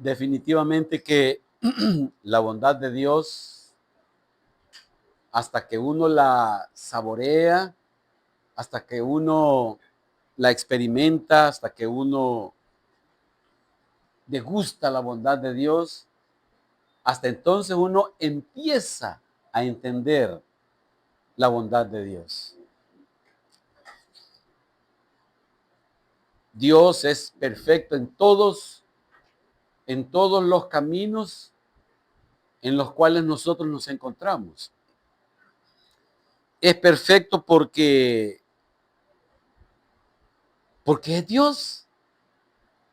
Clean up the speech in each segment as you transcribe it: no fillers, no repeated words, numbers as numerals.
Definitivamente que la bondad de Dios, hasta que uno la saborea, hasta que uno la experimenta, hasta que uno degusta la bondad de Dios, hasta entonces uno empieza a entender la bondad de Dios. Dios es perfecto en todos los caminos en los cuales nosotros nos encontramos. Es perfecto porque es Dios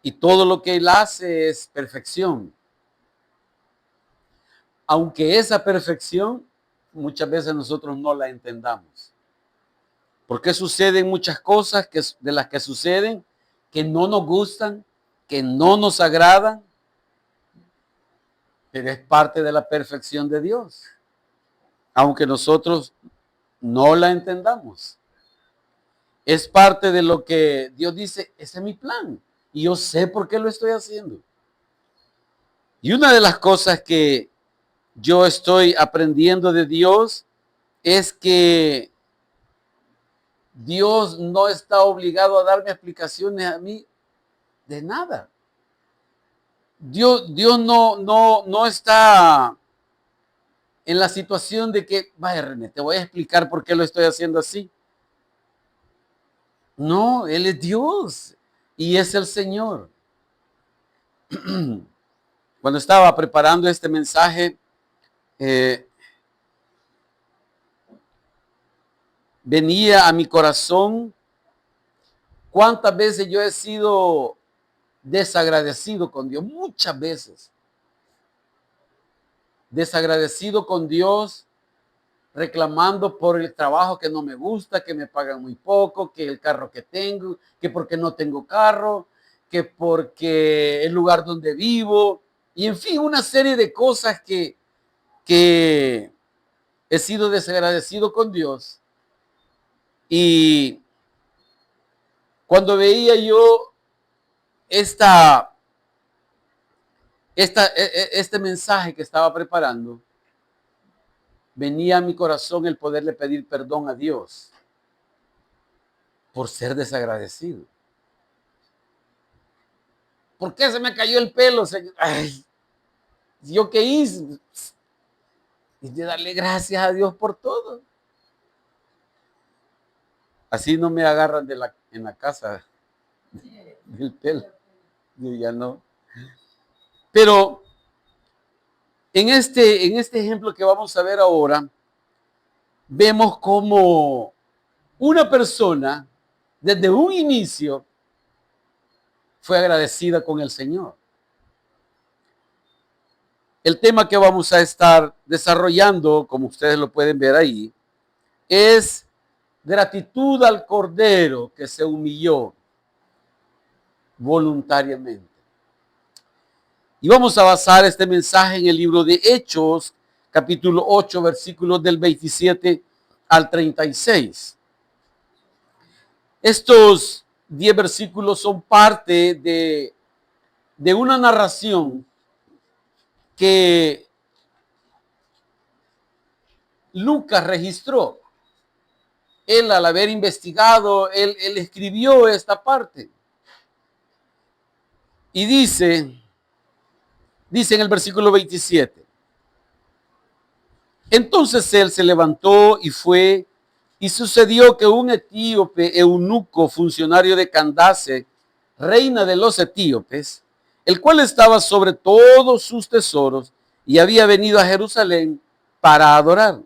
y todo lo que Él hace es perfección. Aunque esa perfección muchas veces nosotros no la entendamos. Porque suceden muchas cosas de las que suceden que no nos gustan, que no nos agradan, pero es parte de la perfección de Dios. Aunque nosotros no la entendamos. Es parte de lo que Dios dice, ese es mi plan. Y yo sé por qué lo estoy haciendo. Y una de las cosas que yo estoy aprendiendo de Dios es que Dios no está obligado a darme explicaciones a mí de nada. Dios no está en la situación de que, vaya René, te voy a explicar por qué lo estoy haciendo así. No, Él es Dios y es el Señor. Cuando estaba preparando este mensaje, venía a mi corazón cuántas veces yo he sido desagradecido con Dios, muchas veces. Desagradecido con Dios, reclamando por el trabajo que no me gusta, que me pagan muy poco, que el carro que tengo, que porque no tengo carro, que porque el lugar donde vivo, y en fin, una serie de cosas que he sido desagradecido con Dios. Y cuando veía yo este mensaje que estaba preparando, venía a mi corazón el poderle pedir perdón a Dios por ser desagradecido. ¿Por qué se me cayó el pelo, Señor? Ay, ¿yo qué hice? Y de darle gracias a Dios por todo. Así no me agarran en la casa del pelo. Yo ya no. Pero en este ejemplo que vamos a ver ahora, vemos como una persona desde un inicio fue agradecida con el Señor. El tema que vamos a estar desarrollando, como ustedes lo pueden ver ahí, es gratitud al Cordero que se humilló voluntariamente. Y vamos a basar este mensaje en el libro de Hechos, capítulo 8, versículos del 27 al 36. Estos 10 versículos son parte de una narración que Lucas registró. Él, al haber investigado, él escribió esta parte. Y dice en el versículo 27, entonces él se levantó y fue, y sucedió que un etíope eunuco, funcionario de Candace, reina de los etíopes, el cual estaba sobre todos sus tesoros y había venido a Jerusalén para adorar,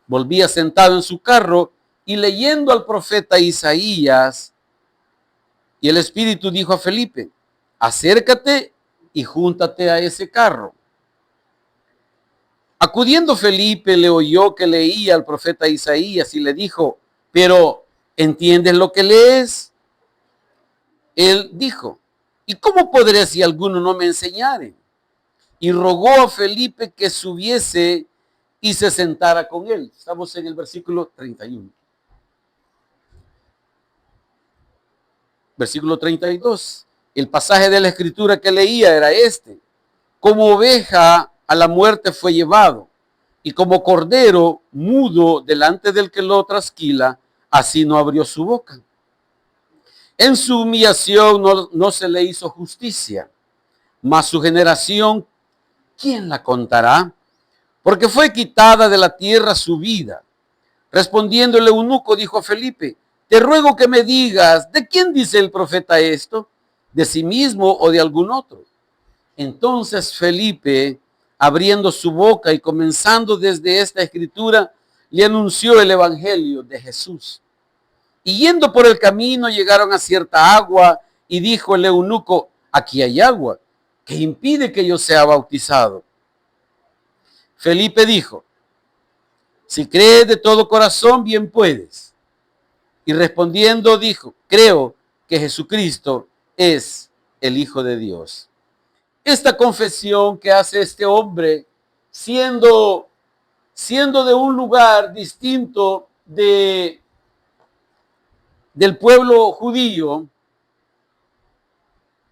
volvía sentado en su carro y leyendo al profeta Isaías, y el Espíritu dijo a Felipe, acércate y júntate a ese carro. Acudiendo Felipe, le oyó que leía al profeta Isaías y le dijo, pero ¿entiendes lo que lees? Él dijo, ¿y cómo podré si alguno no me enseñare? Y rogó a Felipe que subiese y se sentara con él. Estamos en el versículo 31. Versículo 32. El pasaje de la escritura que leía era este: como oveja a la muerte fue llevado, y como cordero mudo delante del que lo trasquila, así no abrió su boca. En su humillación no se le hizo justicia, mas su generación, ¿quién la contará? Porque fue quitada de la tierra su vida. Respondiendo el eunuco, dijo a Felipe: te ruego que me digas, ¿de quién dice el profeta esto? ¿De sí mismo o de algún otro? Entonces Felipe, abriendo su boca y comenzando desde esta escritura, le anunció el evangelio de Jesús. Y yendo por el camino llegaron a cierta agua, y dijo el eunuco: aquí hay agua, ¿qué impide que yo sea bautizado? Felipe dijo: si crees de todo corazón, bien puedes. Y respondiendo dijo: creo que Jesucristo es el Hijo de Dios. Esta confesión que hace este hombre, siendo de un lugar distinto del pueblo judío,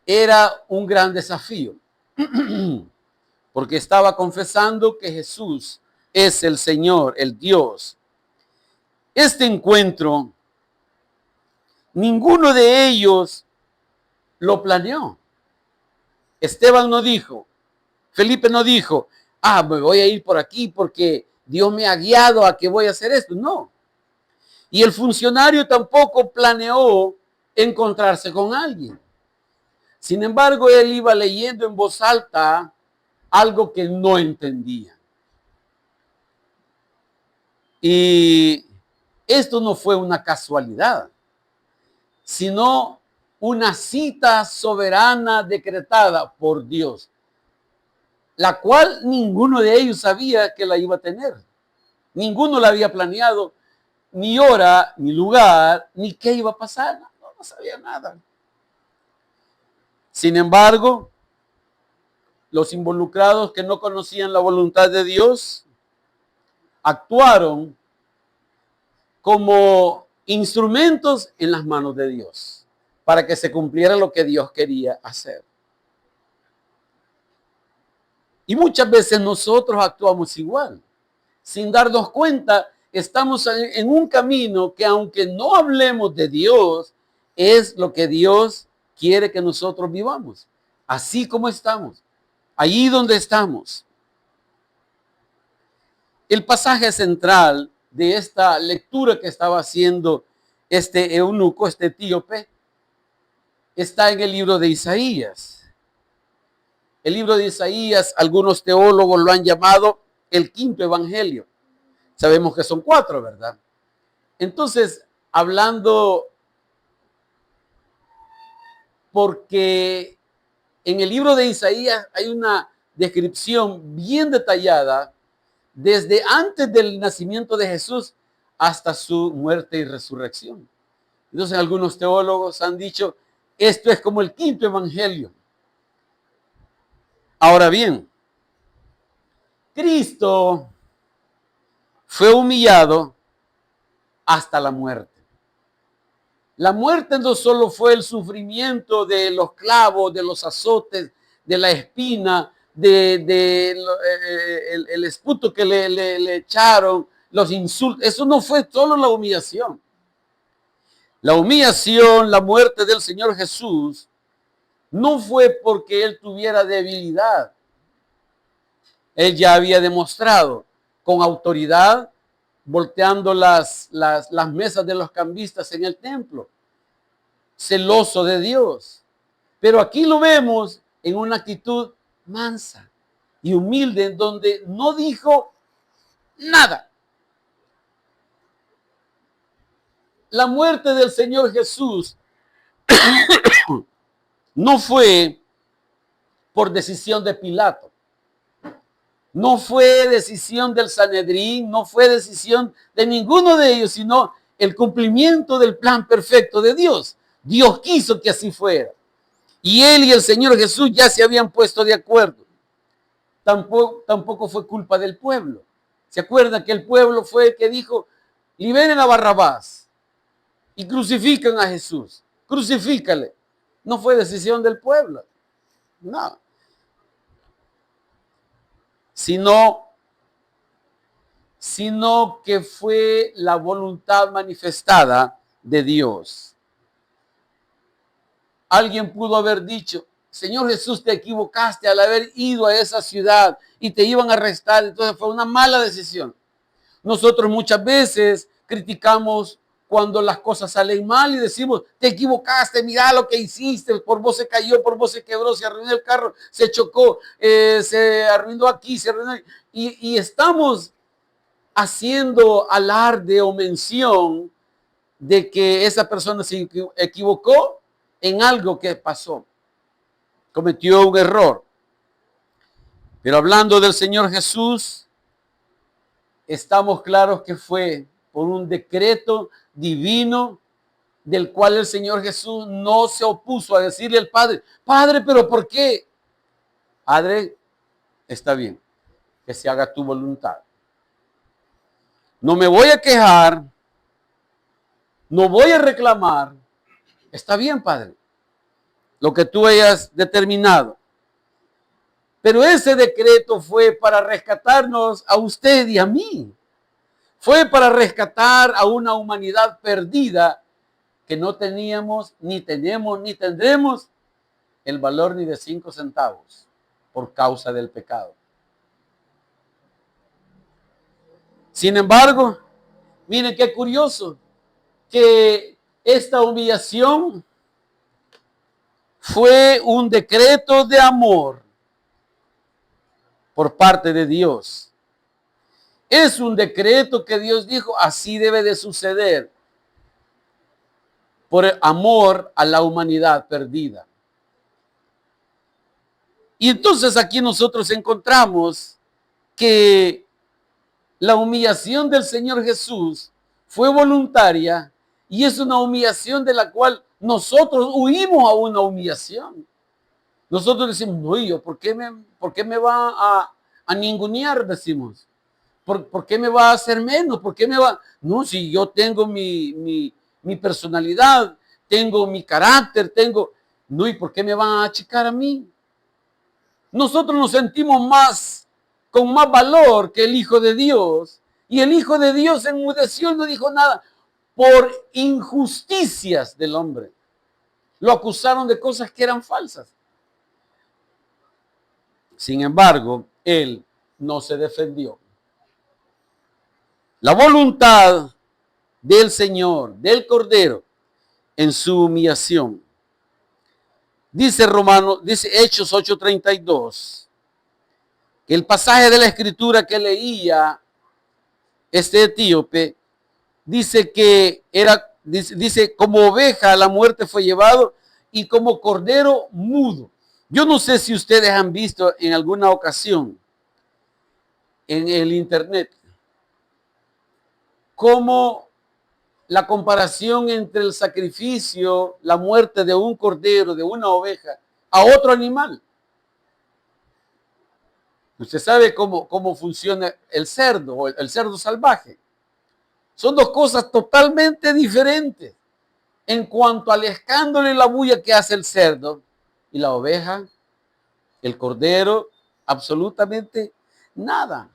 era un gran desafío, porque estaba confesando que Jesús es el Señor, el Dios. Este encuentro, ninguno de ellos lo planeó. Esteban no dijo, Felipe no dijo: me voy a ir por aquí porque Dios me ha guiado a que voy a hacer esto. No. Y el funcionario tampoco planeó encontrarse con alguien. Sin embargo, él iba leyendo en voz alta algo que no entendía. Y esto no fue una casualidad, sino una cita soberana decretada por Dios, la cual ninguno de ellos sabía que la iba a tener. Ninguno la había planeado, ni hora, ni lugar, ni qué iba a pasar. No sabía nada. Sin embargo, los involucrados que no conocían la voluntad de Dios actuaron como instrumentos en las manos de Dios para que se cumpliera lo que Dios quería hacer. Y muchas veces nosotros actuamos igual. Sin darnos cuenta, estamos en un camino que, aunque no hablemos de Dios, es lo que Dios quiere que nosotros vivamos. Así como estamos, allí donde estamos. El pasaje central de esta lectura que estaba haciendo este eunuco, este etíope, está en el libro de Isaías. El libro de Isaías, algunos teólogos lo han llamado el quinto evangelio. Sabemos que son 4, ¿verdad? Entonces, hablando, porque en el libro de Isaías hay una descripción bien detallada desde antes del nacimiento de Jesús hasta su muerte y resurrección. Entonces, algunos teólogos han dicho, esto es como el quinto evangelio. Ahora bien, Cristo fue humillado hasta la muerte. La muerte no solo fue el sufrimiento de los clavos, de los azotes, de la espina, el esputo que le echaron, los insultos. Eso no fue solo la humillación. La humillación, la muerte del Señor Jesús, no fue porque Él tuviera debilidad. Él ya había demostrado con autoridad, volteando las mesas de los cambistas en el templo, celoso de Dios. Pero aquí lo vemos en una actitud mansa y humilde, en donde no dijo nada. La muerte del Señor Jesús no fue por decisión de Pilato. No fue decisión del Sanedrín, no fue decisión de ninguno de ellos, sino el cumplimiento del plan perfecto de Dios. Dios quiso que así fuera. Y Él y el Señor Jesús ya se habían puesto de acuerdo. Tampoco fue culpa del pueblo. ¿Se acuerdan que el pueblo fue el que dijo: liberen a Barrabás y crucifican a Jesús? Crucifícale. No fue decisión del pueblo, no, sino que fue la voluntad manifestada de Dios. Alguien pudo haber dicho, Señor Jesús, te equivocaste al haber ido a esa ciudad y te iban a arrestar. Entonces fue una mala decisión. Nosotros muchas veces criticamos cuando las cosas salen mal y decimos, te equivocaste, mira lo que hiciste, por vos se cayó, por vos se quebró, se arruinó el carro, se chocó, se arruinó aquí, se arruinó. Y estamos haciendo alarde o mención de que esa persona se equivocó en algo que pasó, cometió un error. Pero hablando del Señor Jesús, estamos claros que fue por un decreto divino del cual el Señor Jesús no se opuso a decirle al Padre, Padre, pero ¿por qué? Padre, está bien, que se haga tu voluntad. No me voy a quejar, no voy a reclamar. Está bien, Padre, lo que tú hayas determinado. Pero ese decreto fue para rescatarnos a usted y a mí. Fue para rescatar a una humanidad perdida que no teníamos, ni tenemos, ni tendremos el valor ni de 5 centavos por causa del pecado. Sin embargo, miren qué curioso que esta humillación fue un decreto de amor por parte de Dios. Es un decreto que Dios dijo, así debe de suceder, por el amor a la humanidad perdida. Y entonces aquí nosotros encontramos que la humillación del Señor Jesús fue voluntaria y es una humillación de la cual nosotros huimos a una humillación. Nosotros decimos, no, yo, ¿por qué me va a ningunear? Decimos. ¿Por qué me va a hacer menos? ¿Por qué me va? No, si yo tengo mi personalidad, tengo mi carácter, tengo... No, ¿y por qué me van a achicar a mí? Nosotros nos sentimos con más valor que el Hijo de Dios. Y el Hijo de Dios enmudeció y no dijo nada por injusticias del hombre. Lo acusaron de cosas que eran falsas. Sin embargo, él no se defendió. La voluntad del Señor, del Cordero, en su humillación. Dice Hechos 8:32, que el pasaje de la Escritura que leía este etíope, dice que dice, como oveja a la muerte fue llevado y como cordero mudo. Yo no sé si ustedes han visto en alguna ocasión en el internet cómo la comparación entre el sacrificio, la muerte de un cordero, de una oveja, a otro animal. Usted sabe cómo funciona el cerdo o el cerdo salvaje. Son dos cosas totalmente diferentes en cuanto al escándalo y la bulla que hace el cerdo y la oveja, el cordero, absolutamente nada.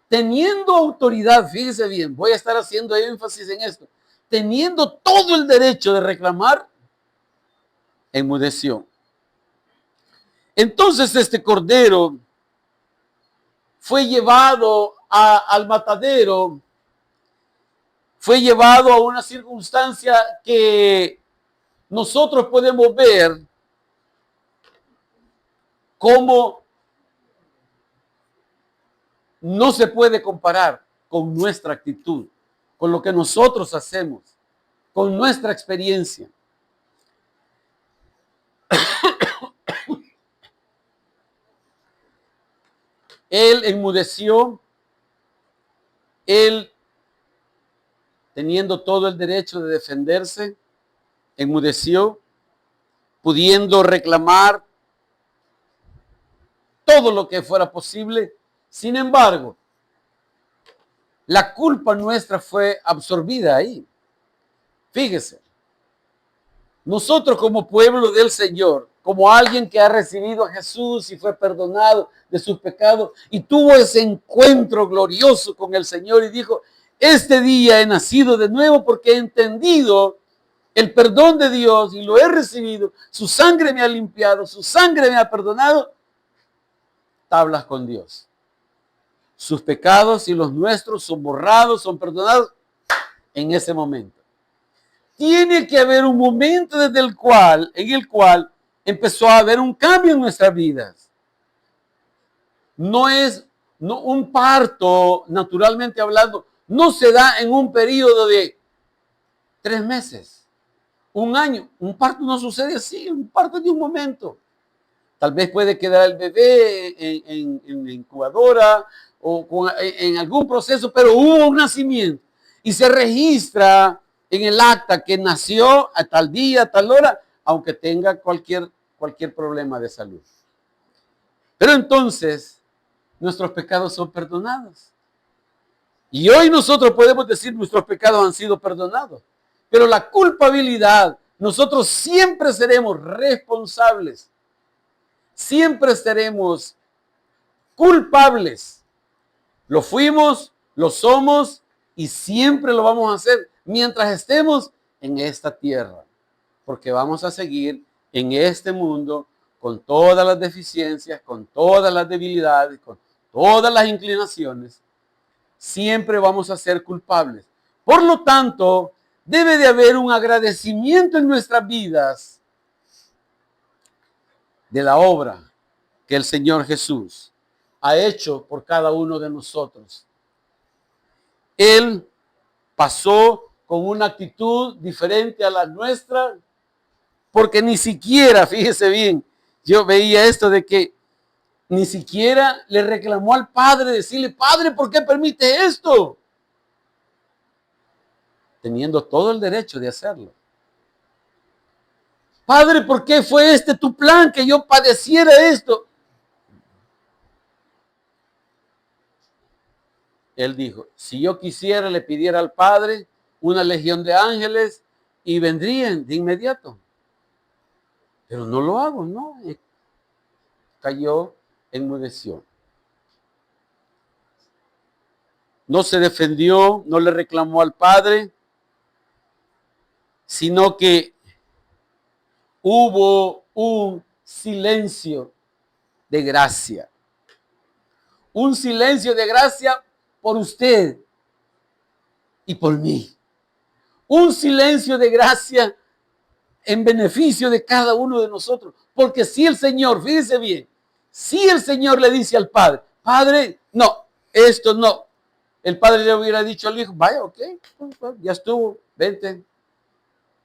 Teniendo autoridad, fíjese bien, voy a estar haciendo énfasis en esto, teniendo todo el derecho de reclamar, enmudeció. Entonces este cordero fue llevado al matadero, fue llevado a una circunstancia que nosotros podemos ver como no se puede comparar con nuestra actitud, con lo que nosotros hacemos, con nuestra experiencia. Él enmudeció, él teniendo todo el derecho de defenderse, enmudeció, pudiendo reclamar todo lo que fuera posible. Sin embargo, la culpa nuestra fue absorbida ahí. Fíjese, Nosotros como pueblo del Señor, como alguien que ha recibido a Jesús y fue perdonado de sus pecados y tuvo ese encuentro glorioso con el Señor y dijo, este día he nacido de nuevo porque he entendido el perdón de Dios y lo he recibido, su sangre me ha limpiado, su sangre me ha perdonado, tablas con Dios. Sus pecados y los nuestros son borrados, son perdonados en ese momento. Tiene que haber un momento en el cual empezó a haber un cambio en nuestras vidas. No es un parto, naturalmente hablando, no se da en un periodo de 3 meses, un año. Un parto no sucede así, un parto es de un momento. Tal vez puede quedar el bebé en la incubadora o en algún proceso, pero hubo un nacimiento y se registra en el acta que nació a tal día, a tal hora, aunque tenga cualquier problema de salud. Pero entonces, nuestros pecados son perdonados. Y hoy nosotros podemos decir nuestros pecados han sido perdonados. Pero la culpabilidad, nosotros siempre seremos responsables. Siempre seremos culpables. Lo fuimos, lo somos y siempre lo vamos a hacer mientras estemos en esta tierra. Porque vamos a seguir en este mundo con todas las deficiencias, con todas las debilidades, con todas las inclinaciones. Siempre vamos a ser culpables. Por lo tanto, debe de haber un agradecimiento en nuestras vidas de la obra que el Señor Jesús ha hecho por cada uno de nosotros. Él pasó con una actitud diferente a la nuestra, porque ni siquiera, fíjese bien, yo veía esto de que ni siquiera le reclamó al Padre, decirle, Padre, ¿por qué permite esto? Teniendo todo el derecho de hacerlo. Padre, ¿por qué fue este tu plan que yo padeciera esto? Él dijo, si yo quisiera, le pidiera al Padre una legión de ángeles y vendrían de inmediato. Pero no lo hago, ¿no? Cayó, enmudeció. No se defendió, no le reclamó al Padre, sino que hubo un silencio de gracia. Un silencio de gracia por usted y por mí. Un silencio de gracia en beneficio de cada uno de nosotros. Porque si el Señor, fíjese bien, si el Señor le dice al Padre, Padre, no, esto no. El Padre le hubiera dicho al Hijo, vaya, ok, ya estuvo, vente.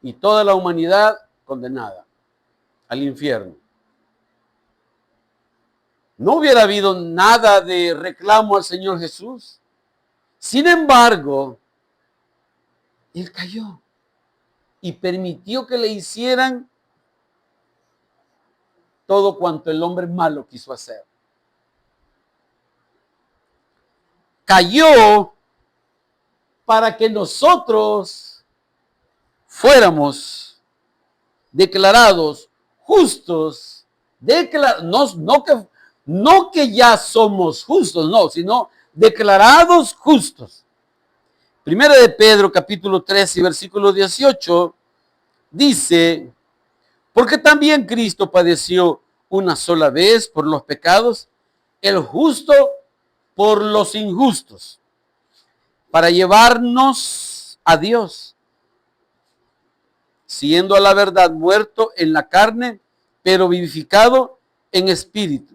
Y toda la humanidad condenada al infierno. No hubiera habido nada de reclamo al Señor Jesús. Sin embargo, Él cayó y permitió que le hicieran todo cuanto el hombre malo quiso hacer. Cayó para que nosotros fuéramos declarados justos, no que ya somos justos, no, sino declarados justos. Primera de Pedro, capítulo 3 y versículo 18, dice, porque también Cristo padeció una sola vez por los pecados, el justo por los injustos, para llevarnos a Dios, siendo a la verdad muerto en la carne, pero vivificado en espíritu.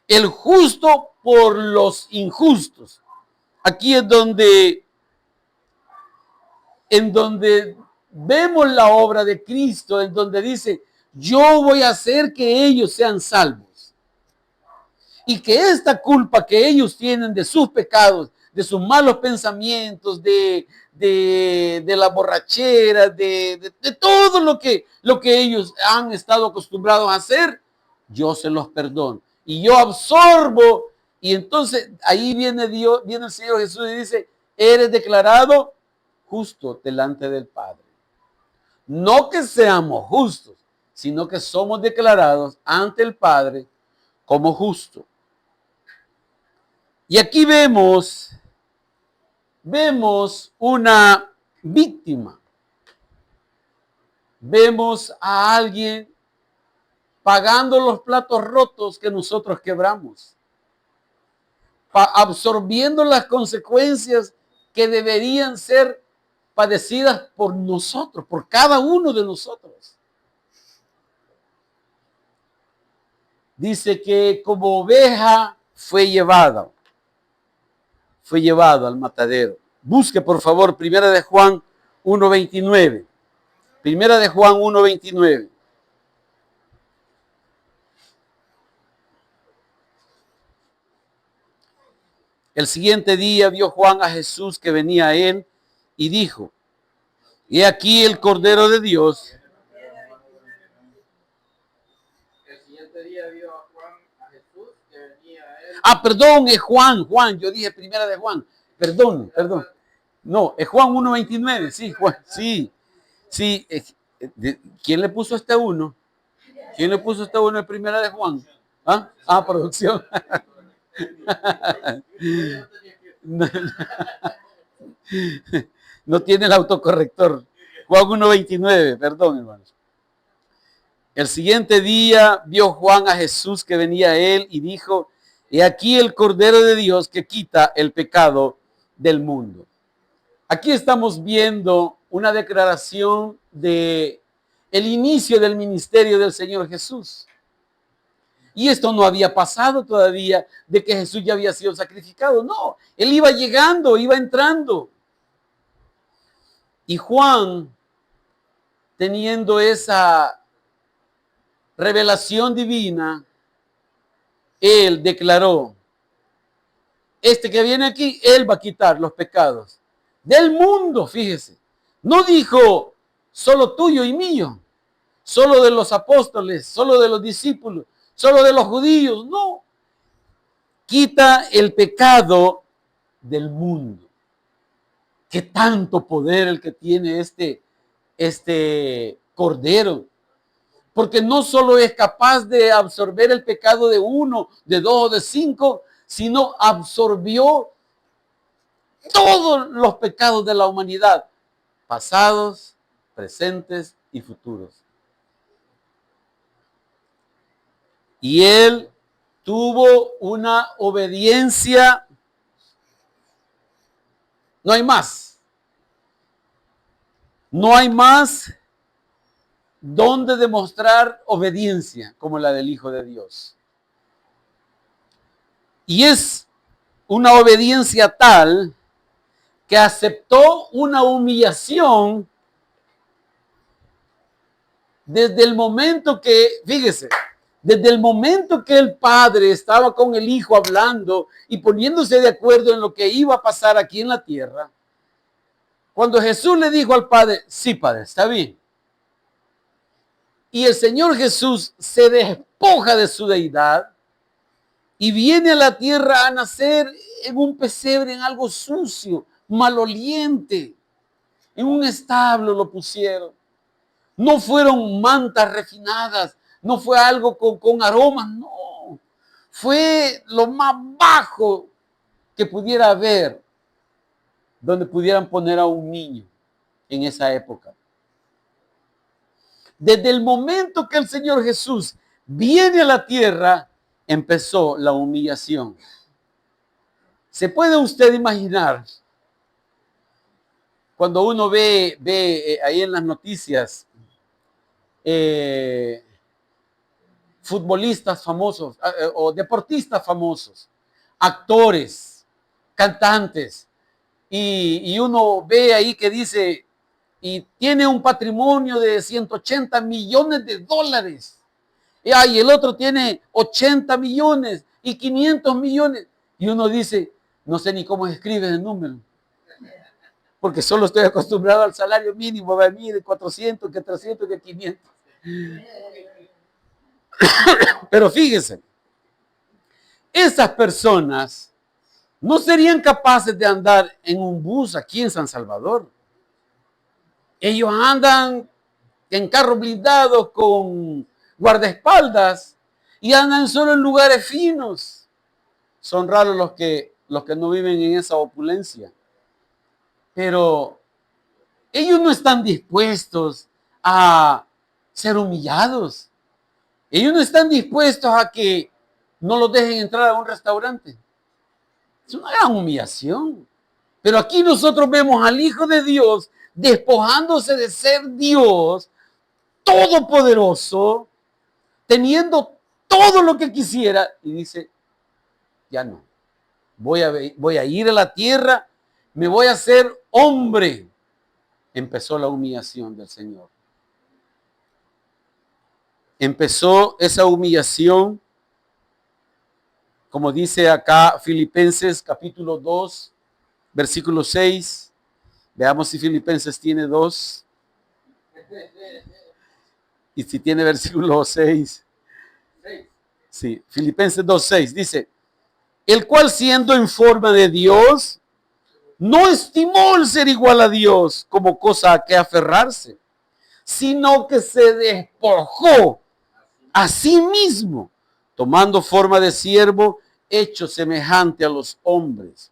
El justo por los injustos. Aquí es donde vemos la obra de Cristo, en donde dice, yo voy a hacer que ellos sean salvos. Y que esta culpa que ellos tienen de sus pecados, de sus malos pensamientos, de la borrachera, de todo lo que ellos han estado acostumbrados a hacer, yo se los perdono. Y yo absorbo, y entonces ahí viene Dios, viene el Señor Jesús y dice, eres declarado justo delante del Padre. No que seamos justos, sino que somos declarados ante el Padre como justos. Y aquí vemos una víctima. Vemos a alguien pagando los platos rotos que nosotros quebramos, absorbiendo las consecuencias que deberían ser padecidas por nosotros, por cada uno de nosotros. Dice que como oveja fue llevado al matadero. Busque por favor Primera de Juan 1:29. Primera de Juan 1:29. El siguiente día vio Juan a Jesús que venía a él y dijo: he aquí el Cordero de Dios. El siguiente día vio a Juan a Jesús que venía a él. Perdón, es Juan. Yo dije Primera de Juan. Perdón. No, es Juan 1:29. Sí, Juan, sí. ¿Quién le puso este 1? ¿Quién le puso este 1 en Primera de Juan? Producción. No tiene el autocorrector. Juan 1:29, perdón, hermanos. El siguiente día vio Juan a Jesús que venía a él y dijo: he aquí el Cordero de Dios que quita el pecado del mundo. Aquí estamos viendo una declaración de el inicio del ministerio del Señor Jesús. Y esto no había pasado todavía de que Jesús ya había sido sacrificado. No, él iba llegando, iba entrando. Y Juan, teniendo esa revelación divina, él declaró: este que viene aquí, él va a quitar los pecados del mundo. Fíjese, no dijo solo tuyo y mío, solo de los apóstoles, solo de los discípulos, solo de los judíos. No, quita el pecado del mundo. Qué tanto poder el que tiene este Cordero. Porque no solo es capaz de absorber el pecado de 1, de 2 o de 5, sino absorbió todos los pecados de la humanidad, pasados, presentes y futuros. Y él tuvo una obediencia. No hay más. No hay más donde demostrar obediencia como la del Hijo de Dios. Y es una obediencia tal que aceptó una humillación desde el momento que, fíjese, desde el momento que el Padre estaba con el Hijo hablando y poniéndose de acuerdo en lo que iba a pasar aquí en la tierra, cuando Jesús le dijo al Padre: sí, Padre, está bien. Y el Señor Jesús se despoja de su deidad y viene a la tierra a nacer en un pesebre, en algo sucio, maloliente. En un establo lo pusieron. No fueron mantas refinadas, no fue algo con aromas, no. Fue lo más bajo que pudiera haber, donde pudieran poner a un niño en esa época. Desde el momento que el Señor Jesús viene a la tierra, empezó la humillación. ¿Se puede usted imaginar cuando uno ve ahí en las noticias futbolistas famosos o deportistas famosos, actores, cantantes, y uno ve ahí que dice: y tiene un patrimonio de 180 millones de dólares. Y el otro tiene 80 millones y 500 millones. Y uno dice: no sé ni cómo escribe el número, porque solo estoy acostumbrado al salario mínimo, a mí de 400, que 300, que 500. Pero fíjese, esas personas no serían capaces de andar en un bus aquí en San Salvador. Ellos andan en carros blindados con guardaespaldas y andan solo en lugares finos. Son raros los que no viven en esa opulencia. Pero ellos no están dispuestos a ser humillados. Ellos no están dispuestos a que no los dejen entrar a un restaurante. Es una gran humillación. Pero aquí nosotros vemos al Hijo de Dios despojándose de ser Dios todopoderoso, teniendo todo lo que quisiera, y dice, ya no. Voy a ir a la tierra, me voy a hacer hombre. Empezó la humillación del Señor. Empezó esa humillación, como dice acá Filipenses capítulo 2, versículo 6. Veamos si Filipenses tiene 2. Y si tiene versículo 6. Sí, Filipenses 2:6 dice, el cual siendo en forma de Dios, no estimó el ser igual a Dios como cosa a que aferrarse, sino que se despojó a sí mismo, tomando forma de siervo, hecho semejante a los hombres.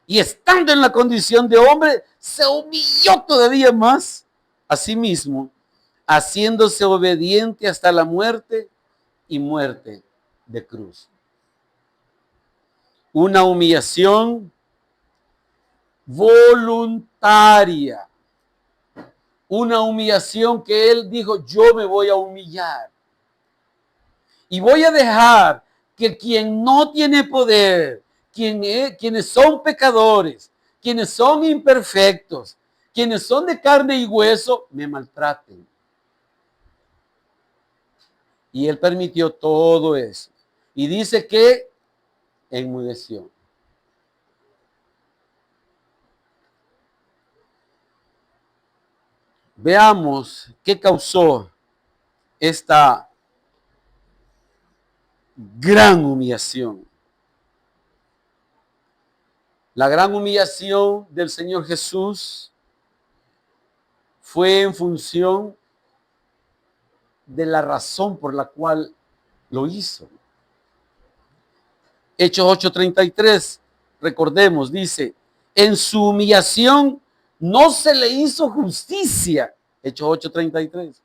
Y estando en la condición de hombre, se humilló todavía más a sí mismo, haciéndose obediente hasta la muerte y muerte de cruz. Una humillación voluntaria. Una humillación que él dijo, yo me voy a humillar. Y voy a dejar que quien no tiene poder, quienes son pecadores, quienes son imperfectos, quienes son de carne y hueso, me maltraten. Y él permitió todo eso. Y dice que enmudeció. Veamos qué causó esta gran humillación. La gran humillación del Señor Jesús fue en función de la razón por la cual lo hizo. Hechos 8:33, recordemos, dice, en su humillación no se le hizo justicia. Hechos 8:33.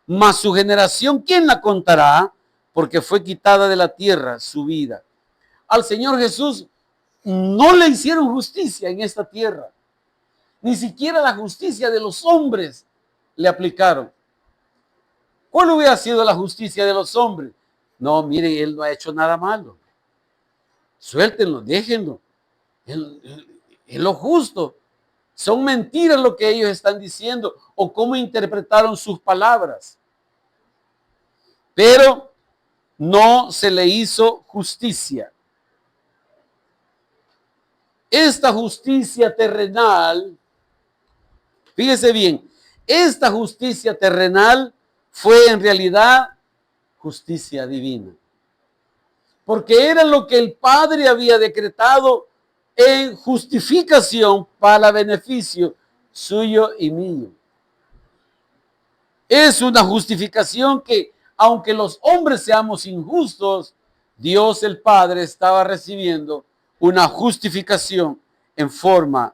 Mas su generación, ¿quién la contará? Porque fue quitada de la tierra su vida. Al Señor Jesús no le hicieron justicia en esta tierra. Ni siquiera la justicia de los hombres le aplicaron. ¿Cuál hubiera sido la justicia de los hombres? No, miren, él no ha hecho nada malo. Suéltenlo, déjenlo. Es lo justo. Son mentiras lo que ellos están diciendo o cómo interpretaron sus palabras. Pero no se le hizo justicia. Esta justicia terrenal, fíjese bien, esta justicia terrenal fue en realidad justicia divina. Porque era lo que el Padre había decretado en justificación para beneficio suyo y mío. Es una justificación que, aunque los hombres seamos injustos, Dios el Padre estaba recibiendo una justificación en forma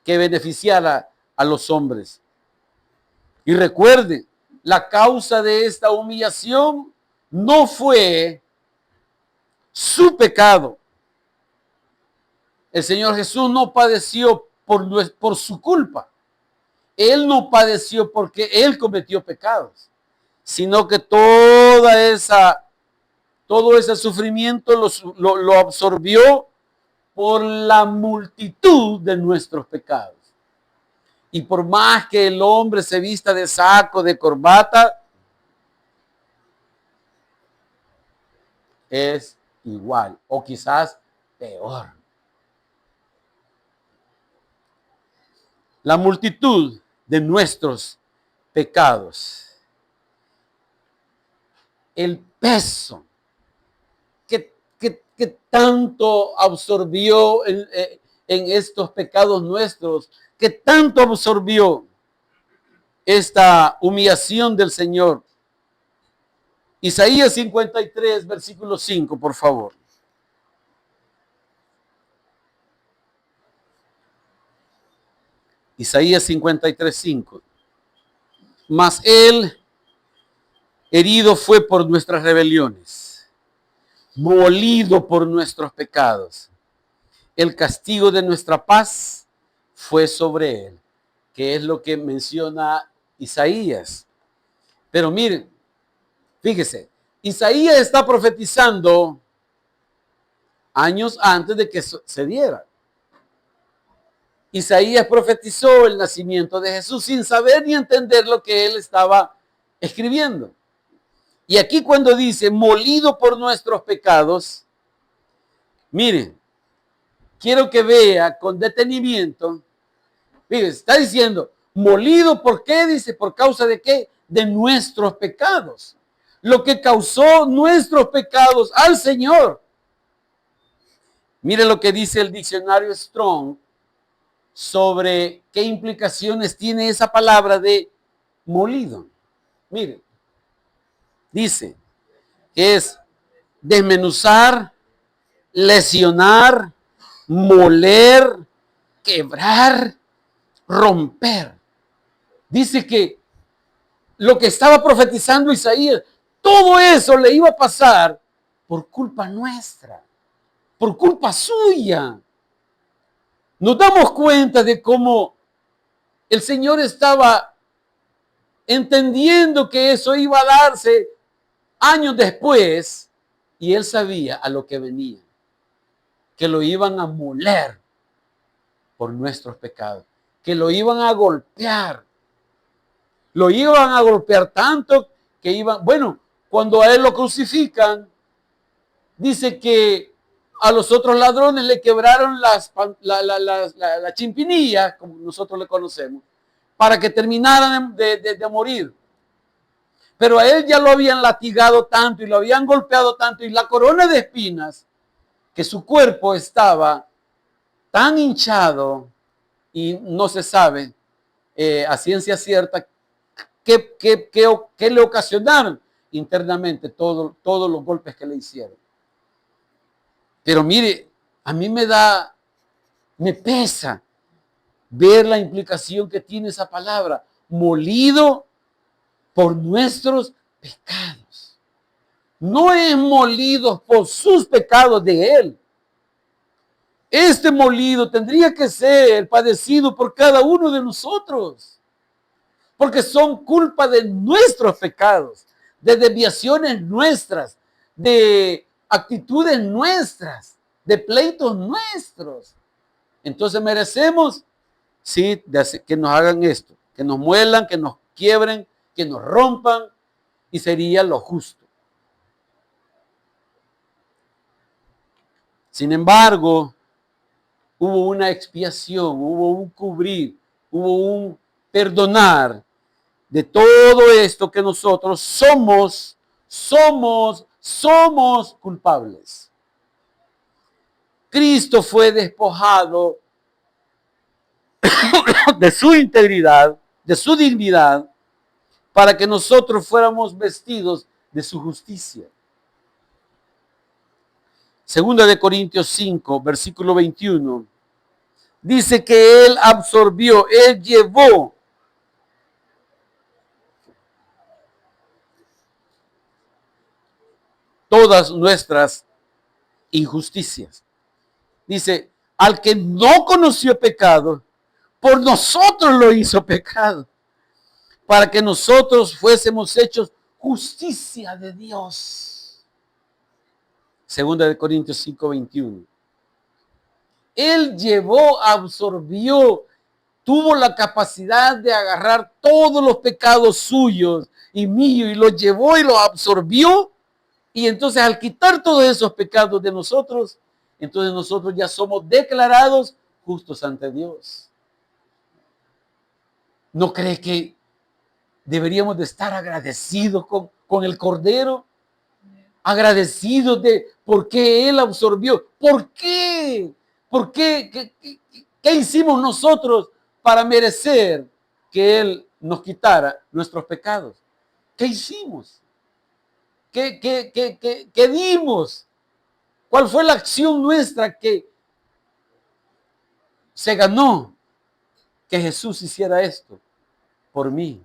que beneficiara a los hombres. Y recuerde, la causa de esta humillación no fue su pecado. El Señor Jesús no padeció por su culpa. Él no padeció porque él cometió pecados, sino que todo ese sufrimiento lo absorbió por la multitud de nuestros pecados. Y por más que el hombre se vista de saco, de corbata, es igual o quizás peor. La multitud de nuestros pecados, el peso que tanto absorbió en estos pecados nuestros, que tanto absorbió esta humillación del Señor. Isaías 53, versículo 5, por favor. Isaías 53, 5. Mas él herido fue por nuestras rebeliones, molido por nuestros pecados. El castigo de nuestra paz fue sobre él, que es lo que menciona Isaías. Pero miren, fíjese, Isaías está profetizando años antes de que se diera. Isaías profetizó el nacimiento de Jesús sin saber ni entender lo que él estaba escribiendo. Y aquí cuando dice, molido por nuestros pecados, miren, quiero que vea con detenimiento. Fíjense, está diciendo, molido, ¿por qué? Dice, ¿por causa de qué? De nuestros pecados. Lo que causó nuestros pecados al Señor. Mire lo que dice el diccionario Strong sobre qué implicaciones tiene esa palabra de molido. Mire, dice que es desmenuzar, lesionar, moler, quebrar, romper. Dice que lo que estaba profetizando Isaías, todo eso le iba a pasar por culpa nuestra, por culpa suya. Nos damos cuenta de cómo el Señor estaba entendiendo que eso iba a darse años después y él sabía a lo que venía, que lo iban a moler por nuestros pecados, que lo iban a golpear. Lo iban a golpear tanto que iban, bueno, cuando a él lo crucifican, dice que a los otros ladrones le quebraron la chimpinilla, como nosotros le conocemos, para que terminaran de morir. Pero a él ya lo habían latigado tanto y lo habían golpeado tanto y la corona de espinas, que su cuerpo estaba tan hinchado y no se sabe a ciencia cierta qué le ocasionaron internamente todos los golpes que le hicieron. Pero mire, a mí me pesa ver la implicación que tiene esa palabra, molido por nuestros pecados. No es molido por sus pecados de él. Este molido tendría que ser padecido por cada uno de nosotros, porque son culpa de nuestros pecados, de desviaciones nuestras, de actitudes nuestras, de pleitos nuestros. Entonces merecemos, sí, que nos hagan esto, que nos muelan, que nos quiebren, que nos rompan, y sería lo justo. Sin embargo, hubo una expiación, hubo un cubrir, hubo un perdonar de todo esto que nosotros somos culpables. Cristo fue despojado de su integridad, de su dignidad, para que nosotros fuéramos vestidos de su justicia. Segunda de Corintios 5, versículo 21, dice que Él absorbió, Él llevó todas nuestras injusticias. Dice, al que no conoció pecado, por nosotros lo hizo pecado, para que nosotros fuésemos hechos justicia de Dios. Segunda de Corintios 5, 21. Él llevó, absorbió, tuvo la capacidad de agarrar todos los pecados suyos y míos y los llevó y los absorbió. Y entonces al quitar todos esos pecados de nosotros, entonces nosotros ya somos declarados justos ante Dios. ¿No cree que deberíamos de estar agradecidos con el Cordero? Agradecidos de por qué Él absorbió. ¿Por qué? ¿Por qué? ¿Qué hicimos nosotros para merecer que Él nos quitara nuestros pecados. ¿Qué hicimos? ¿Qué dimos? ¿Cuál fue la acción nuestra que se ganó que Jesús hiciera esto por mí?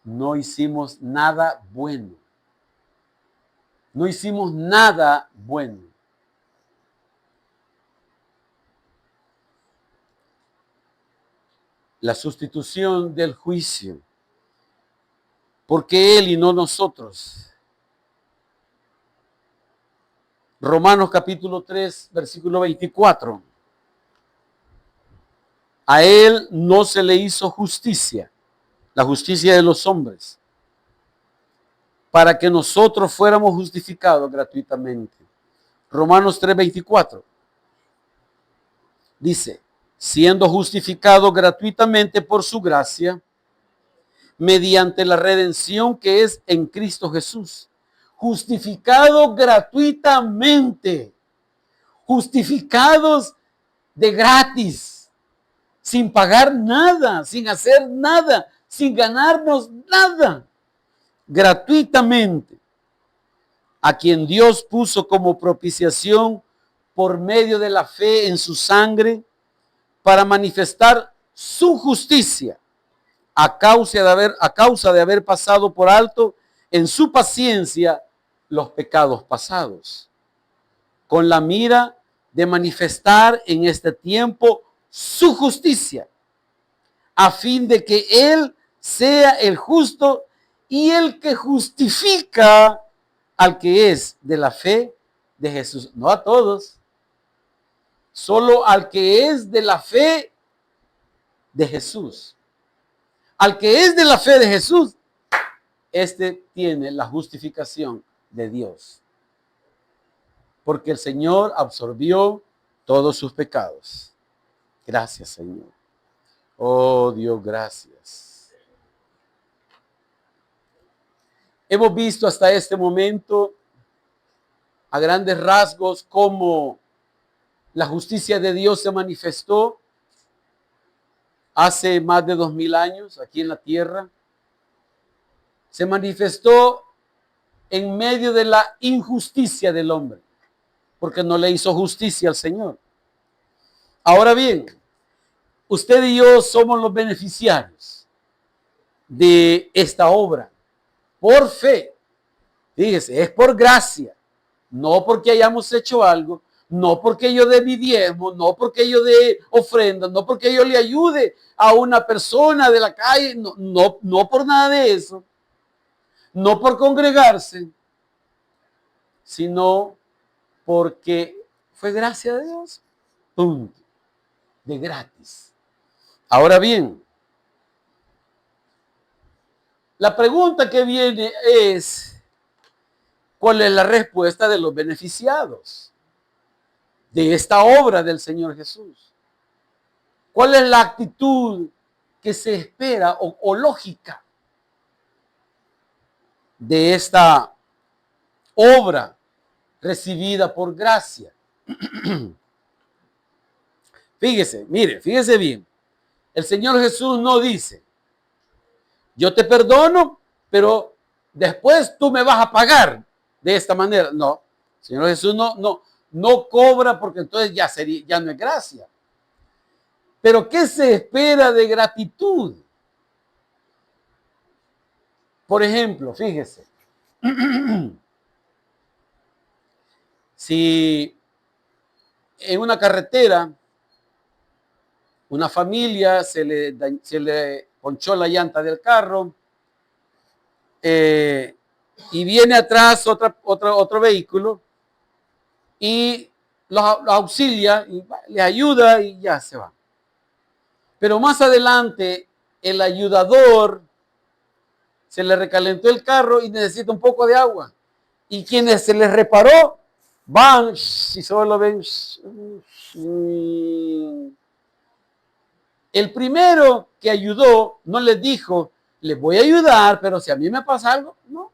No hicimos nada bueno. No hicimos nada bueno. La sustitución del juicio. Porque Él y no nosotros. Romanos capítulo 3, versículo 24. A Él no se le hizo justicia, la justicia de los hombres, para que nosotros fuéramos justificados gratuitamente. Romanos 3, 24. Dice, siendo justificado gratuitamente por su gracia, mediante la redención que es en Cristo Jesús. Justificado gratuitamente. Justificados de gratis. Sin pagar nada, sin hacer nada, sin ganarnos nada. Gratuitamente. A quien Dios puso como propiciación por medio de la fe en su sangre para manifestar su justicia a causa de haber pasado por alto en su paciencia los pecados pasados, con la mira de manifestar en este tiempo su justicia, a fin de que Él sea el justo y el que justifica al que es de la fe de Jesús. No a todos, solo al que es de la fe de Jesús. Al que es de la fe de Jesús, este tiene la justificación de Dios. Porque el Señor absorbió todos sus pecados. Gracias, Señor. Oh, Dios, gracias. Hemos visto hasta este momento a grandes rasgos cómo la justicia de Dios se manifestó hace más de 2000 años aquí en la tierra. Se manifestó en medio de la injusticia del hombre, porque no le hizo justicia al Señor. Ahora bien, usted y yo somos los beneficiarios de esta obra por fe. Fíjese, es por gracia, no porque hayamos hecho algo, no porque yo dé mi diezmo, no porque yo dé ofrenda, no porque yo le ayude a una persona de la calle, no por nada de eso, no por congregarse, sino porque fue gracia de Dios, punto, de gratis. Ahora bien, la pregunta que viene es, ¿cuál es la respuesta de los beneficiados de esta obra del Señor Jesús? ¿Cuál es la actitud que se espera o lógica de esta obra recibida por gracia? Fíjese, mire, fíjese bien. El Señor Jesús no dice, yo te perdono, pero después tú me vas a pagar de esta manera. No, el Señor Jesús no cobra, porque entonces ya no es gracia. Pero ¿qué se espera de gratitud? Por ejemplo, fíjese, si en una carretera una familia se le ponchó la llanta del carro y viene atrás otro vehículo y los auxilia y les ayuda y ya se va. Pero más adelante el ayudador se le recalentó el carro y necesita un poco de agua. Y quienes se les reparó van y solo ven. El primero que ayudó no les dijo, les voy a ayudar, pero si a mí me pasa algo, no.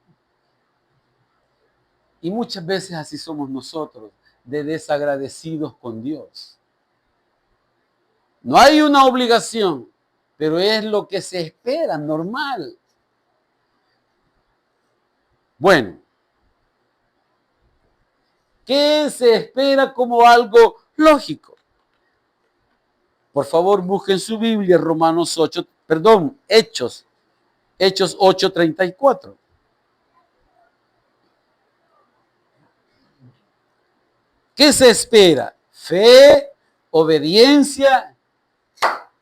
Y muchas veces así somos nosotros, de desagradecidos con Dios. No hay una obligación, pero es lo que se espera, normal. Bueno, ¿qué se espera como algo lógico? Por favor, busquen su Biblia, Hechos 8:34. ¿Qué se espera? Fe, obediencia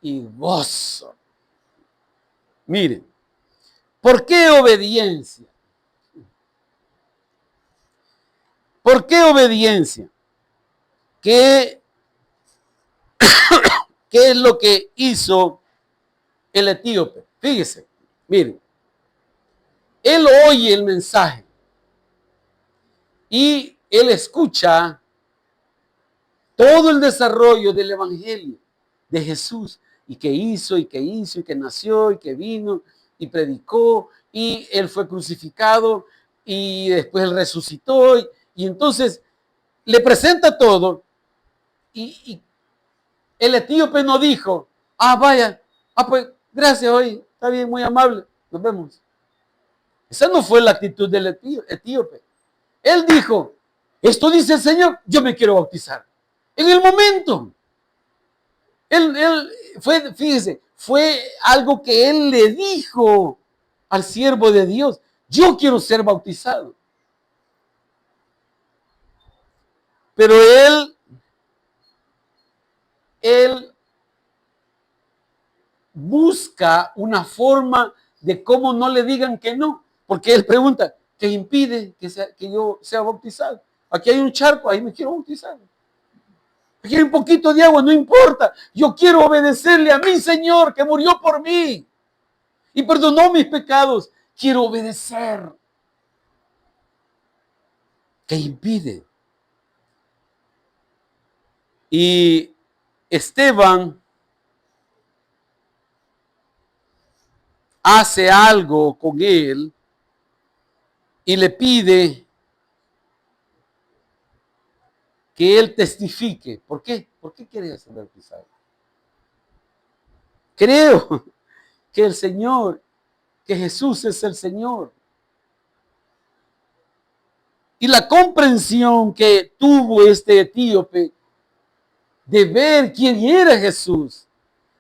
y gozo. Miren, ¿por qué obediencia? ¿Por qué obediencia? ¿Qué, qué es lo que hizo el etíope? Fíjese, miren, él oye el mensaje y él escucha todo el desarrollo del evangelio de Jesús y que hizo y que hizo y que nació y que vino y predicó y él fue crucificado y después él resucitó y entonces le presenta todo y el etíope no dijo, vaya, pues gracias hoy, está bien, muy amable, nos vemos. Esa no fue la actitud del etíope. Él dijo, esto dice el Señor, yo me quiero bautizar. En el momento. Él fue, fíjese, fue algo que él le dijo al siervo de Dios. Yo quiero ser bautizado. Pero él busca una forma de cómo no le digan que no. Porque él pregunta, ¿qué impide que yo sea bautizado? Aquí hay un charco, ahí me quiero bautizar. Aquí hay un poquito de agua, no importa. Yo quiero obedecerle a mi Señor que murió por mí y perdonó mis pecados. Quiero obedecer. ¿Qué impide? Y Esteban hace algo con él y le pide que él testifique. ¿Por qué? ¿Por qué quiere ser bautizado? Creo que el Señor, que Jesús es el Señor. Y la comprensión que tuvo este etíope de ver quién era Jesús.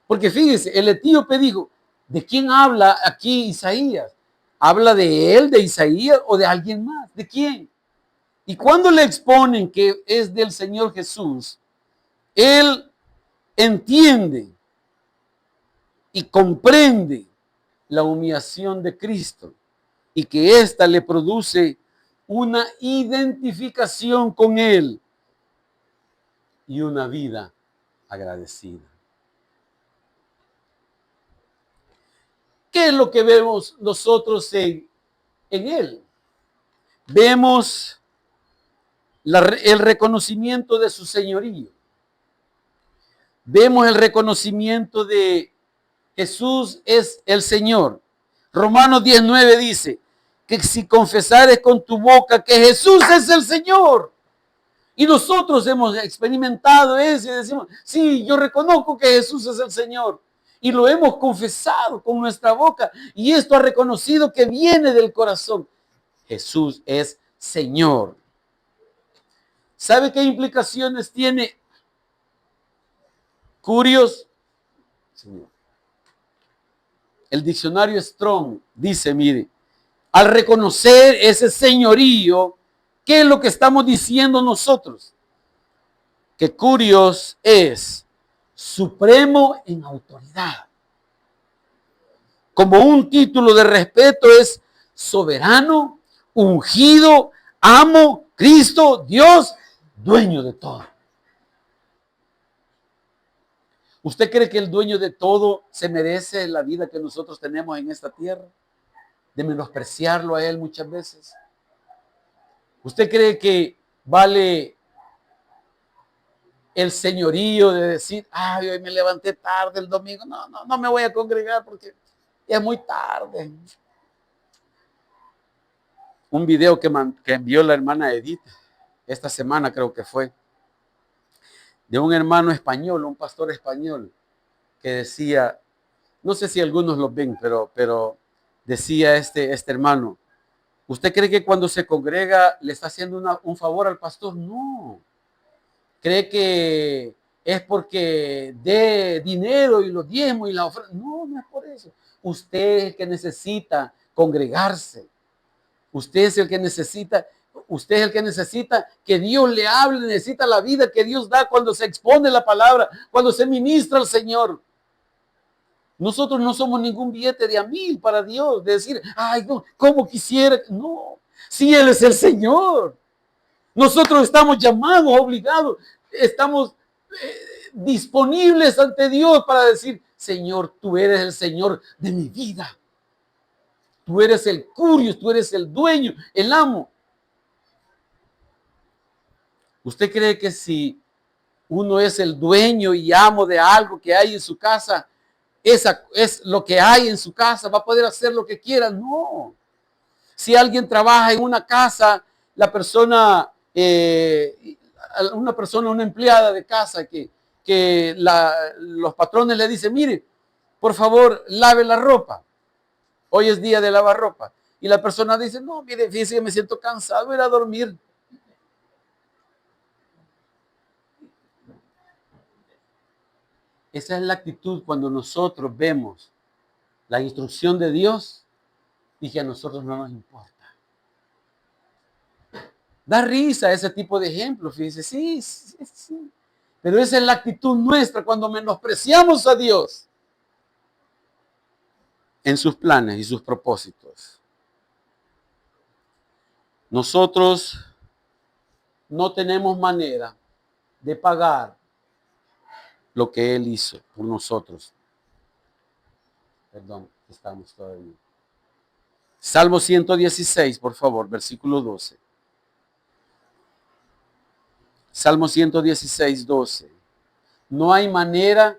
Porque fíjese, el etíope dijo, ¿de quién habla aquí Isaías? ¿Habla de él, de Isaías o de alguien más? ¿De quién? Y cuando le exponen que es del Señor Jesús, él entiende y comprende la humillación de Cristo y que ésta le produce una identificación con él y una vida agradecida. ¿Qué es lo que vemos nosotros en él? Vemos el reconocimiento de su señorío. Vemos el reconocimiento de Jesús es el Señor. Romanos 19 dice que si confesares con tu boca que Jesús es el Señor, y nosotros hemos experimentado eso y decimos, sí, yo reconozco que Jesús es el Señor. Y lo hemos confesado con nuestra boca. Y esto ha reconocido que viene del corazón. Jesús es Señor. ¿Sabe qué implicaciones tiene? Curios. Señor. El diccionario Strong dice, mire, al reconocer ese señorío, ¿qué es lo que estamos diciendo nosotros? Que Curios es supremo en autoridad. Como un título de respeto es soberano, ungido, amo, Cristo, Dios, dueño de todo. ¿Usted cree que el dueño de todo se merece la vida que nosotros tenemos en esta tierra? De menospreciarlo a él muchas veces. ¿Usted cree que vale el señorío de decir, hoy me levanté tarde el domingo, no me voy a congregar porque ya es muy tarde? Un video que envió la hermana Edith, esta semana creo que fue, de un hermano español, un pastor español, que decía, No sé si algunos lo ven, pero decía este hermano, ¿usted cree que cuando se congrega le está haciendo un favor al pastor? No. ¿Cree que es porque dé dinero y los diezmos y la ofrenda? No, no es por eso. Usted es el que necesita congregarse. Usted es el que necesita, usted es el que necesita que Dios le hable, necesita la vida que Dios da cuando se expone la palabra, cuando se ministra al Señor. Nosotros no somos ningún billete de $1,000 para Dios, de decir, ay, no, como quisiera. No, si Él es el Señor. Nosotros estamos llamados, obligados, estamos disponibles ante Dios para decir, Señor, tú eres el Señor de mi vida. Tú eres el curios, tú eres el dueño, el amo. ¿Usted cree que si uno es el dueño y amo de algo que hay en su casa, esa es lo que hay en su casa, va a poder hacer lo que quiera? No. Si alguien trabaja en una casa, la persona, una empleada de casa los patrones le dicen, mire, por favor, lave la ropa. Hoy es día de lavar ropa. Y la persona dice, no, mire, fíjese que me siento cansado, voy a ir a dormir. Esa es la actitud cuando nosotros vemos la instrucción de Dios y que a nosotros no nos importa. Da risa ese tipo de ejemplos, fíjense, sí, sí, sí. Pero esa es la actitud nuestra cuando menospreciamos a Dios en sus planes y sus propósitos. Nosotros no tenemos manera de pagar lo que Él hizo por nosotros. Perdón, estamos todavía. Salmo 116, por favor, versículo 12. Salmo 116, 12. No hay manera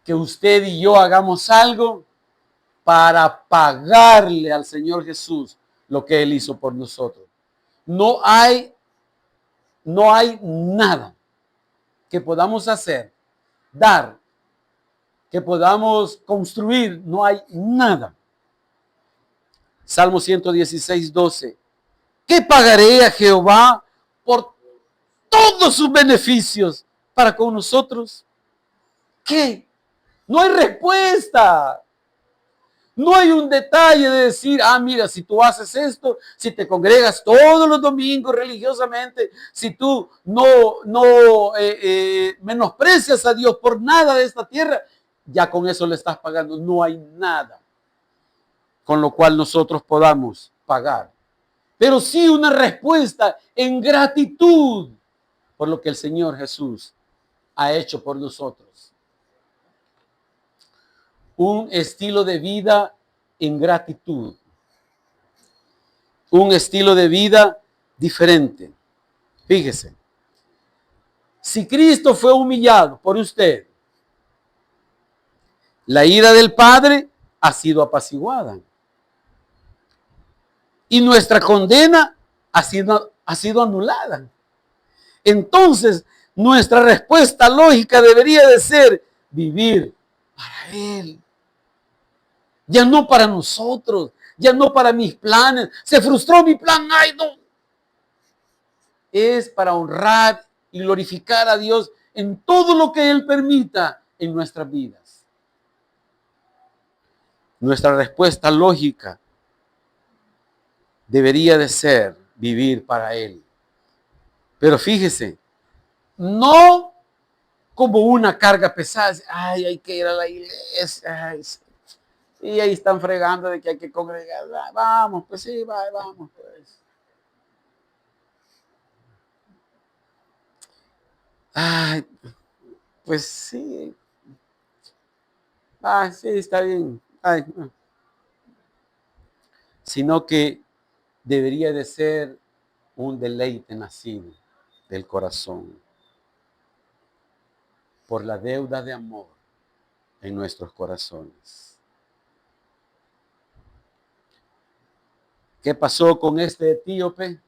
que usted y yo hagamos algo para pagarle al Señor Jesús lo que Él hizo por nosotros. No hay nada que podamos hacer, dar, que podamos construir, no hay nada. Salmo 116, 12. ¿Qué pagaré a Jehová por todos sus beneficios para con nosotros? ¿Qué? No hay respuesta. No hay un detalle de decir, mira, si tú haces esto, si te congregas todos los domingos religiosamente, si tú no menosprecias a Dios por nada de esta tierra, ya con eso le estás pagando. No hay nada con lo cual nosotros podamos pagar. Pero sí una respuesta en gratitud por lo que el Señor Jesús ha hecho por nosotros. Un estilo de vida en gratitud. Un estilo de vida diferente. Fíjese, si Cristo fue humillado por usted, la ira del Padre ha sido apaciguada. Y nuestra condena ha sido anulada. Entonces, nuestra respuesta lógica debería de ser vivir para Él. Ya no para nosotros, ya no para mis planes. Se frustró mi plan, ay no. Es para honrar y glorificar a Dios en todo lo que Él permita en nuestras vidas. Nuestra respuesta lógica debería de ser vivir para Él. Pero fíjese, no como una carga pesada. Ay, hay que ir a la iglesia. Ay, sí. Y ahí están fregando de que hay que congregar. Vamos, pues sí, vamos, pues. Ay, pues sí. Sí, está bien. Ay, no. Sino que debería de ser un deleite nacido del corazón por la deuda de amor en nuestros corazones. ¿Qué pasó con este etíope?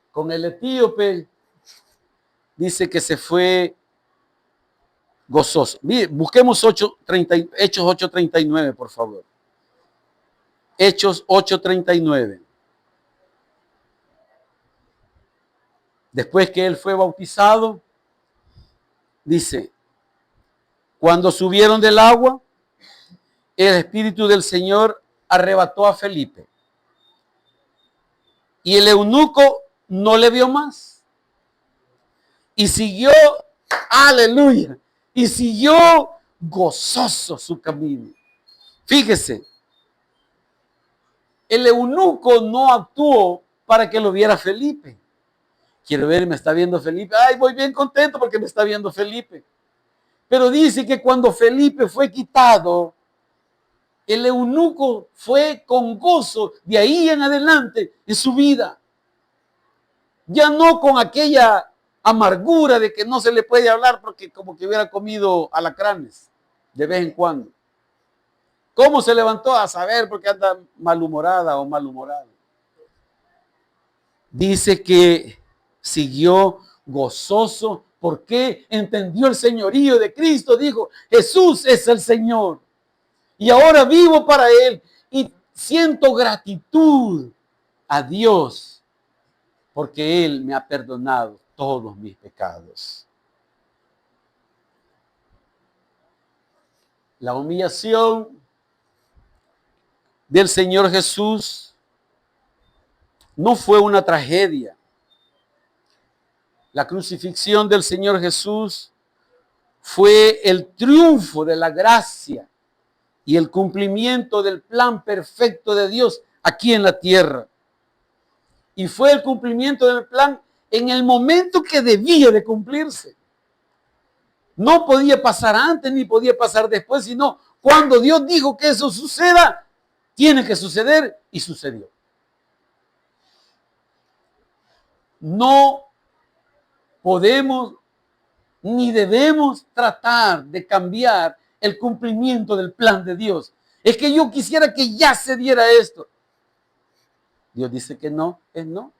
Con el etíope dice que se fue gozoso. Mire, busquemos Hechos 8:39, por favor. Hechos 8:39. Después que él fue bautizado, dice, cuando subieron del agua, el Espíritu del Señor arrebató a Felipe. Y el eunuco no le vio más. Y siguió, aleluya, y siguió gozoso su camino. Fíjese, el eunuco no actuó para que lo viera Felipe. Quiero ver, me está viendo Felipe. Ay, voy bien contento porque me está viendo Felipe. Pero dice que cuando Felipe fue quitado, el eunuco fue con gozo de ahí en adelante en su vida. Ya no con aquella amargura de que no se le puede hablar porque como que hubiera comido alacranes de vez en cuando. ¿Cómo se levantó? A saber porque anda malhumorada o malhumorado. Dice que siguió gozoso porque entendió el señorío de Cristo. Dijo, Jesús es el Señor. Y ahora vivo para Él. Y siento gratitud a Dios porque Él me ha perdonado todos mis pecados. La humillación del Señor Jesús no fue una tragedia. La crucifixión del Señor Jesús fue el triunfo de la gracia y el cumplimiento del plan perfecto de Dios aquí en la tierra. Y fue el cumplimiento del plan en el momento que debía de cumplirse. No podía pasar antes ni podía pasar después, sino cuando Dios dijo que eso suceda, tiene que suceder y sucedió. No podemos ni debemos tratar de cambiar el cumplimiento del plan de Dios. Es que yo quisiera que ya se diera esto. Dios dice que no, es no.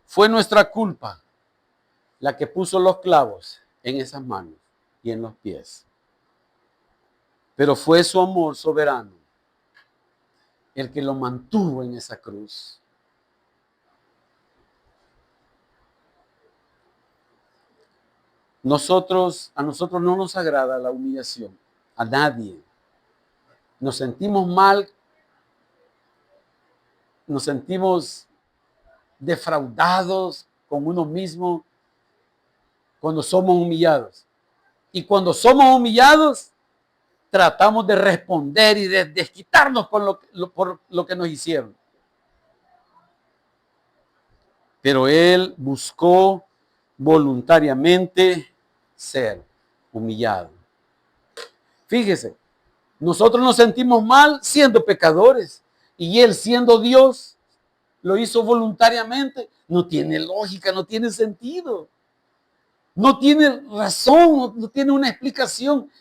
Fue nuestra culpa la que puso los clavos en esas manos y en los pies. Pero fue su amor soberano el que lo mantuvo en esa cruz. A nosotros no nos agrada la humillación, a nadie. Nos sentimos mal, nos sentimos defraudados con uno mismo cuando somos humillados. Y cuando somos humillados, tratamos de responder y de desquitarnos por lo que nos hicieron. Pero Él buscó voluntariamente ser humillado. Fíjese, nosotros nos sentimos mal siendo pecadores y Él siendo Dios lo hizo voluntariamente. No tiene lógica, no tiene sentido. No tiene razón, no tiene una explicación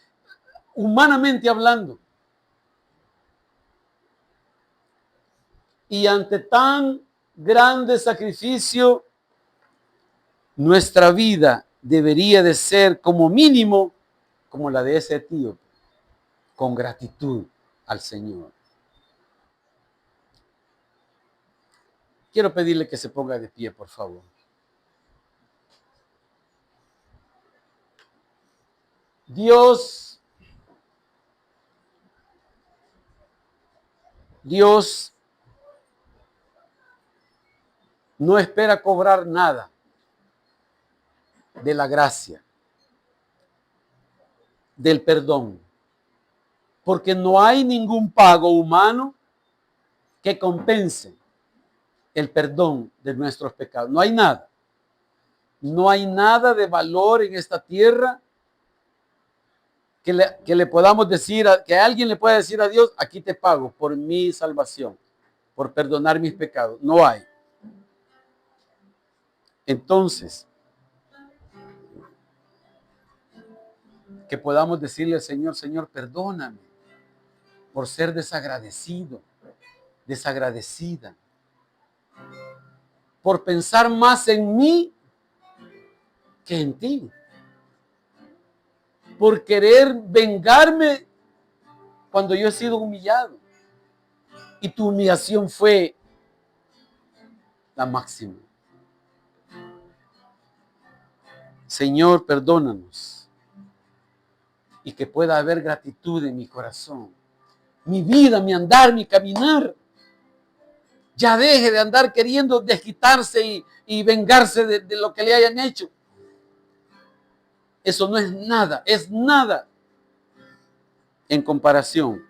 humanamente hablando. Y ante tan grande sacrificio, nuestra vida debería de ser como mínimo como la de ese etíope, con gratitud al Señor. Quiero pedirle que se ponga de pie, por favor. Dios no espera cobrar nada de la gracia, del perdón, porque no hay ningún pago humano que compense el perdón de nuestros pecados. No hay nada. No hay nada de valor en esta tierra que le podamos decir, que alguien le pueda decir a Dios, aquí te pago por mi salvación, por perdonar mis pecados. No hay. Entonces, que podamos decirle al Señor, Señor, perdóname por ser desagradecido, desagradecida, por pensar más en mí que en ti. Por querer vengarme cuando yo he sido humillado. Y tu humillación fue la máxima. Señor, perdónanos. Y que pueda haber gratitud en mi corazón. Mi vida, mi andar, mi caminar. Ya deje de andar queriendo desquitarse y vengarse de lo que le hayan hecho. Eso no es nada en comparación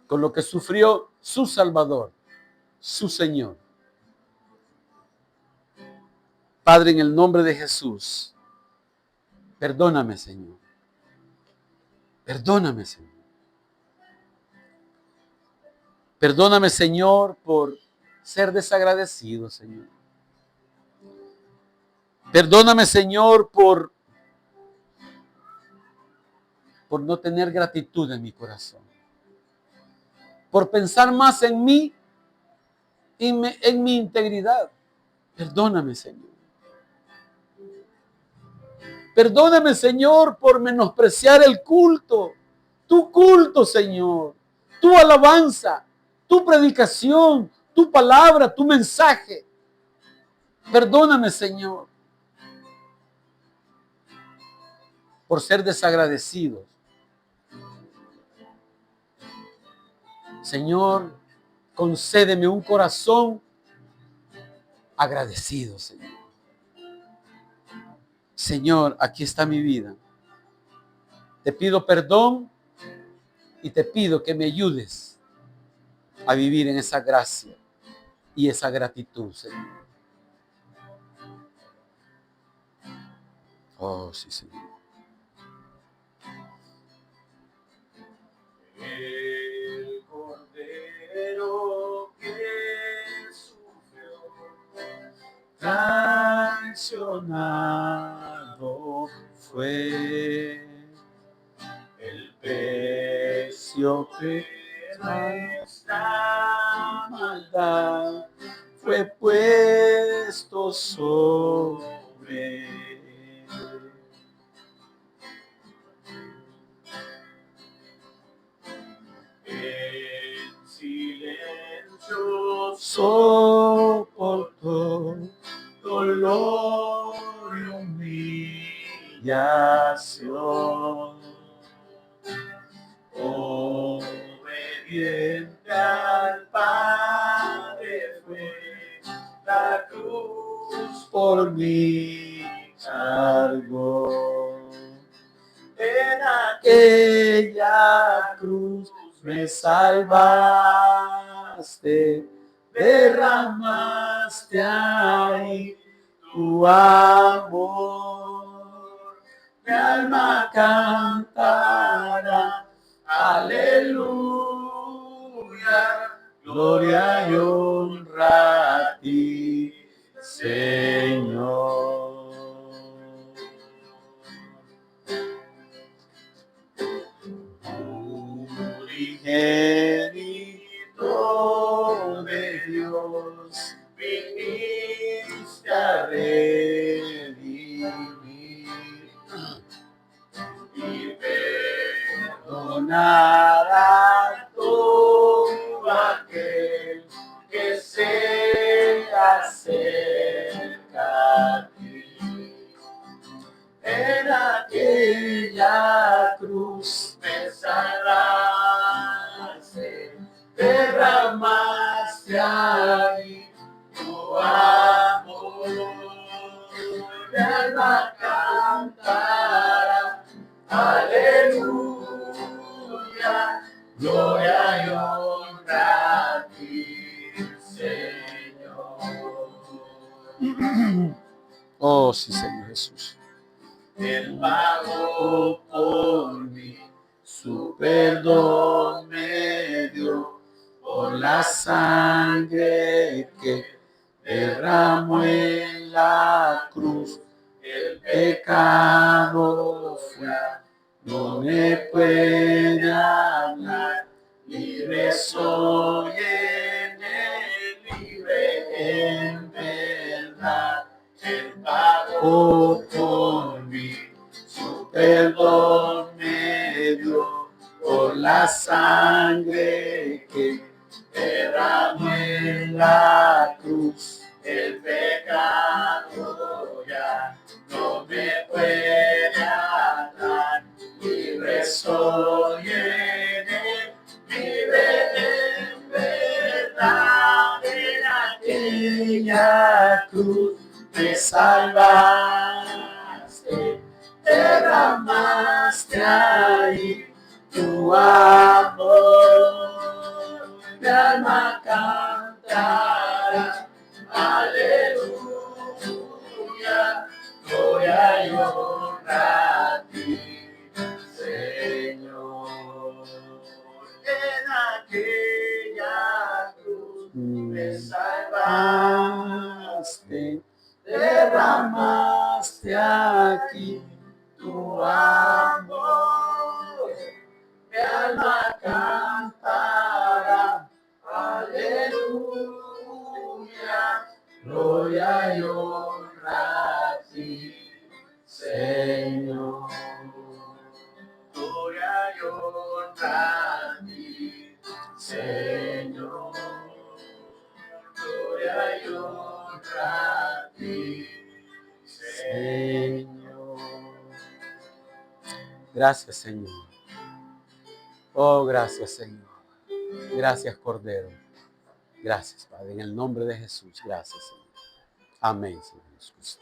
con lo que sufrió su Salvador, su Señor. Padre, en el nombre de Jesús, perdóname, Señor. Perdóname, Señor. Perdóname, Señor, por ser desagradecido, Señor. Perdóname, Señor, por no tener gratitud en mi corazón. Por pensar más en mí y en mi integridad. Perdóname, Señor. Perdóname, Señor, por menospreciar el culto. Tu culto, Señor. Tu alabanza. Tu predicación. Tu palabra. Tu mensaje. Perdóname, Señor, por ser desagradecidos. Señor, concédeme un corazón agradecido, Señor. Señor, aquí está mi vida. Te pido perdón y te pido que me ayudes a vivir en esa gracia y esa gratitud, Señor. Oh, sí, Señor. El Cordero que sufrió, Traicionado fue el precio que de nuestra maldad fue puesto sobre él. En silencio Soportó dolor y humillación. obediente al Padre fue, la cruz Por mí cargó. en Aquella cruz me salvaste, derramaste ahí tu amor. Mi alma cantará, aleluya, gloria y honra a ti, Señor. Unigénito de Dios, viniste a redimir y perdonar a todo aquel que se acerca a ti. En aquella cruz me salvaste, derramaste ahí tu amor. Mi alma cantará, aleluya, gloria y honra a ti, Señor. Oh, sí, Señor Jesús. Él pagó Por mí, su perdón me dio por la sangre que derramó en la cruz. El pecado fue, no me puede hablar. Libre soy en él, libre en verdad. Él pagó por la sangre que derramó en la cruz. El pecado ya no me puede atar. Libre soy en él, vive en verdad. En aquella cruz me salvaste, derramaste ahí tu amor. Mi alma cantará, aleluya, gloria y honra a ti, Señor. En aquella cruz me salvaste, derramaste aquí tu amor. Mi alma cantará, aleluya, gloria y honra a ti, Señor. Gloria y honra a ti, Señor. Gloria y honra a ti, Señor. Gracias, Señor. Oh, gracias, Señor. Gracias, Cordero. Gracias, Padre. En el nombre de Jesús. Gracias, Señor. Amén, Señor Jesús.